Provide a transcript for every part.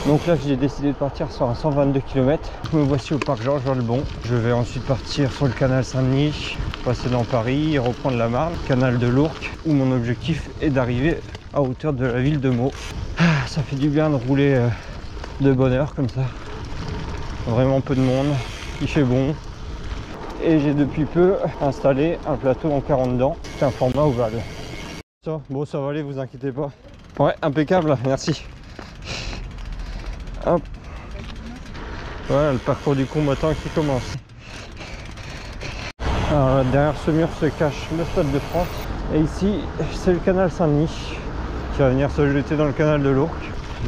Donc là j'ai décidé de partir sur un 122 km. Me voici au parc Georges Valbon. Je vais ensuite partir sur le canal Saint-Denis, passer dans Paris et reprendre la Marne, canal de l'Ourcq, où mon objectif est d'arriver à hauteur de la ville de Meaux. Ça fait du bien de rouler de bonne heure comme ça. Vraiment peu de monde, il fait bon. Et j'ai depuis peu installé un plateau en 40 dents. C'est un format ovale. Ça, bon, ça va aller, vous inquiétez pas. Ouais, impeccable, merci. Hop. Voilà le parcours du combattant qui commence. Alors là, derrière ce mur se cache le Stade de France. Et ici, c'est le canal Saint-Denis qui va venir se jeter dans le canal de l'Ourcq.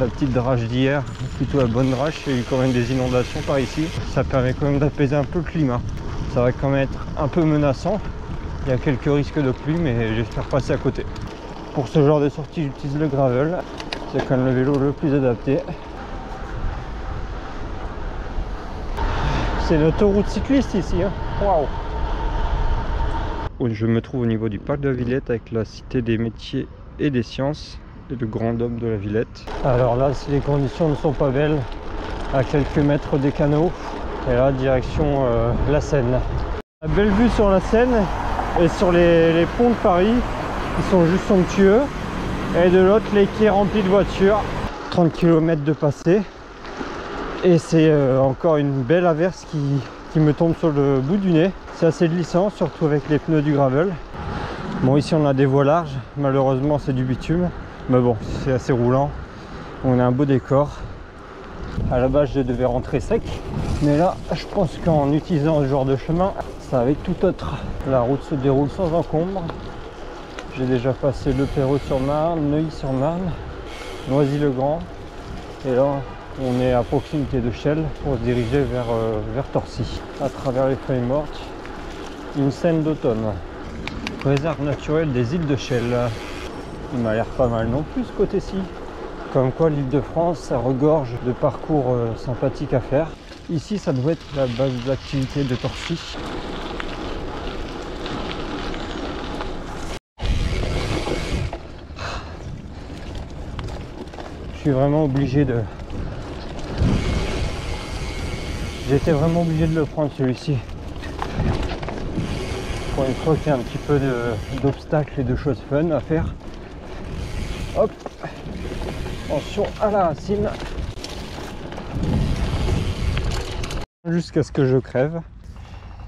La petite drache d'hier, plutôt la bonne drache, il y a eu quand même des inondations par ici. Ça permet quand même d'apaiser un peu le climat. Ça va quand même être un peu menaçant. Il y a quelques risques de pluie, mais j'espère passer à côté. Pour ce genre de sortie, j'utilise le gravel. C'est quand même le vélo le plus adapté. C'est l'autoroute cycliste ici. Hein. Waouh! Je me trouve au niveau du parc de la Villette avec la cité des métiers et des sciences et le grand dôme de la Villette. Alors là, si les conditions ne sont pas belles, à quelques mètres des canaux, et là, direction la Seine. La belle vue sur la Seine et sur les ponts de Paris qui sont juste somptueux. Et de l'autre, les quais remplis de voitures. 30 km de passé. Et c'est encore une belle averse qui me tombe sur le bout du nez. C'est assez glissant, surtout avec les pneus du gravel. Bon, ici on a des voies larges, malheureusement c'est du bitume. Mais bon, c'est assez roulant. On a un beau décor. À la base je devais rentrer sec. Mais là, je pense qu'en utilisant ce genre de chemin, ça va être tout autre. La route se déroule sans encombre. J'ai déjà passé Le Perreux-sur-Marne, Neuilly-sur-Marne, Noisy-le-Grand. Et là, on est à proximité de Chelles pour se diriger vers Torcy. À travers les feuilles mortes, une scène d'automne. Réserve naturelle des îles de Chelles. Il m'a l'air pas mal non plus ce côté-ci. Comme quoi l'île de France, ça regorge de parcours sympathiques à faire. Ici, ça doit être la base d'activité de Torcy. Je suis vraiment obligé de... J'étais vraiment obligé de le prendre celui-ci. Pour une fois qu'il y a un petit peu d'obstacles et de choses fun à faire. Hop, attention à la racine. Jusqu'à ce que je crève.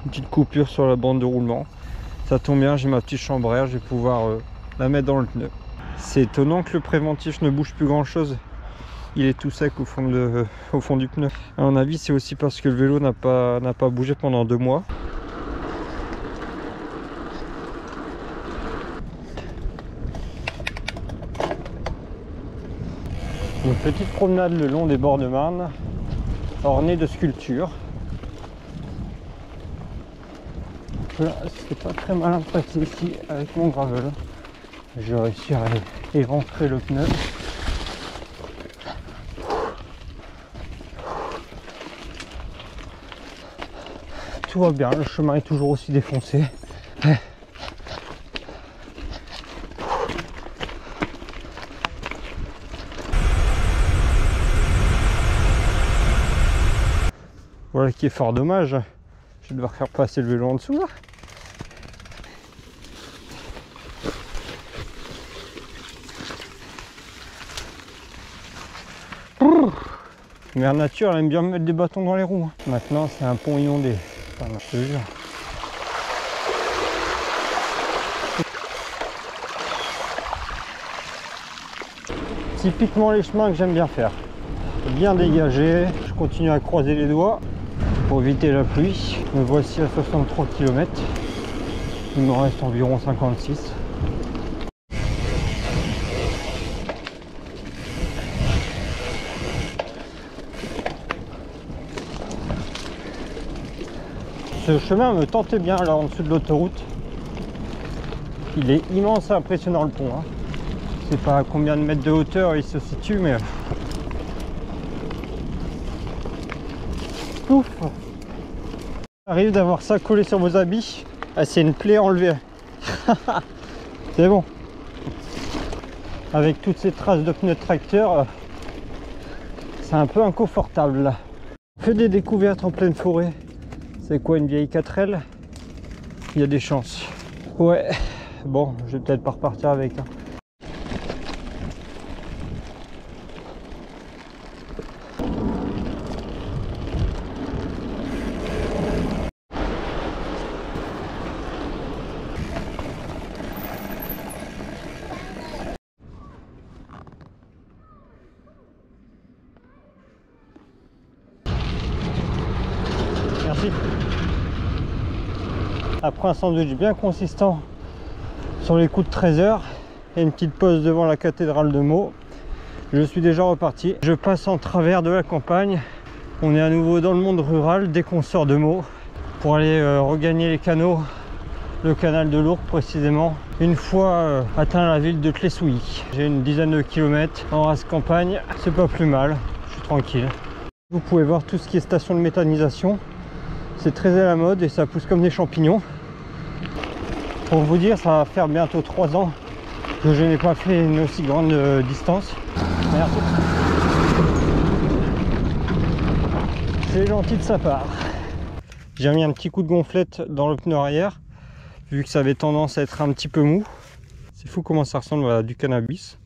Une petite coupure sur la bande de roulement. Ça tombe bien, j'ai ma petite chambre à air, je vais pouvoir la mettre dans le pneu. C'est étonnant que le préventif ne bouge plus grand chose. Il est tout sec au fond du pneu. À mon avis, c'est aussi parce que le vélo n'a pas bougé pendant 2 mois. Une petite promenade le long des bords de Marne, ornée de sculptures. Là, c'est pas très malin de passer ici avec mon gravel. J'ai réussi à éventrer le pneu. Tout va bien, le chemin est toujours aussi défoncé. Voilà qui est fort dommage. Je vais devoir faire passer le vélo en dessous là. Mère Nature, elle aime bien me mettre des bâtons dans les roues. Maintenant, c'est un pont inondé. Enfin, je te jure. Typiquement les chemins que j'aime bien faire. Bien dégagé. Je continue à croiser les doigts pour éviter la pluie. Me voici à 63 km. Il me reste environ 56. Ce chemin me tentait bien là en dessous de l'autoroute. Il est immense et impressionnant le pont. Hein. Je sais pas à combien de mètres de hauteur il se situe, mais... Ouf! Arrive d'avoir ça collé sur vos habits. Ah, c'est une plaie enlevée. C'est bon. Avec toutes ces traces de pneus de tracteur, c'est un peu inconfortable là. On fait des découvertes en pleine forêt. C'est quoi, une vieille 4L? Il y a des chances. Ouais, bon, je vais peut-être pas repartir avec. Hein. Merci. Après un sandwich bien consistant sur les coups de 13h et une petite pause devant la cathédrale de Meaux, je suis déjà reparti. Je passe en travers de la campagne. On est à nouveau dans le monde rural dès qu'on sort de Meaux pour aller regagner les canaux, le canal de l'Ourcq précisément, une fois atteint la ville de Clessouilly. J'ai une dizaine de kilomètres en race campagne, c'est pas plus mal, je suis tranquille. Vous pouvez voir tout ce qui est station de méthanisation. C'est très à la mode et ça pousse comme des champignons. Pour vous dire, ça va faire bientôt 3 ans que je n'ai pas fait une aussi grande distance. Merci. C'est gentil de sa part. J'ai mis un petit coup de gonflette dans le pneu arrière, vu que ça avait tendance à être un petit peu mou. C'est fou comment ça ressemble à du cannabis.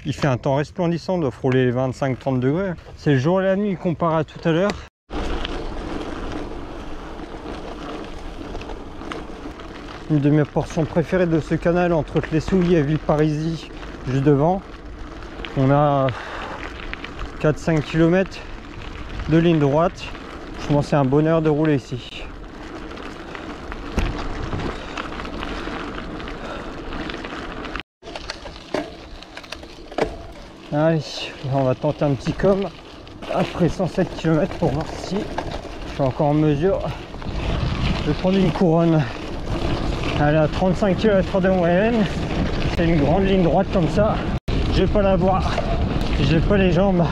Il fait un temps resplendissant, doit frôler les 25-30 degrés. C'est le jour et la nuit comparé à tout à l'heure. Une de mes portions préférées de ce canal entre Clessouilly et Villeparisis, juste devant. On a 4-5 km de ligne droite. Franchement, c'est un bonheur de rouler ici. Allez, là on va tenter un petit com après 107 km pour voir si je suis encore en mesure de prendre une couronne. Elle est à 35 km de moyenne. C'est une grande ligne droite comme ça. Je vais pas la voir. J'ai pas les jambes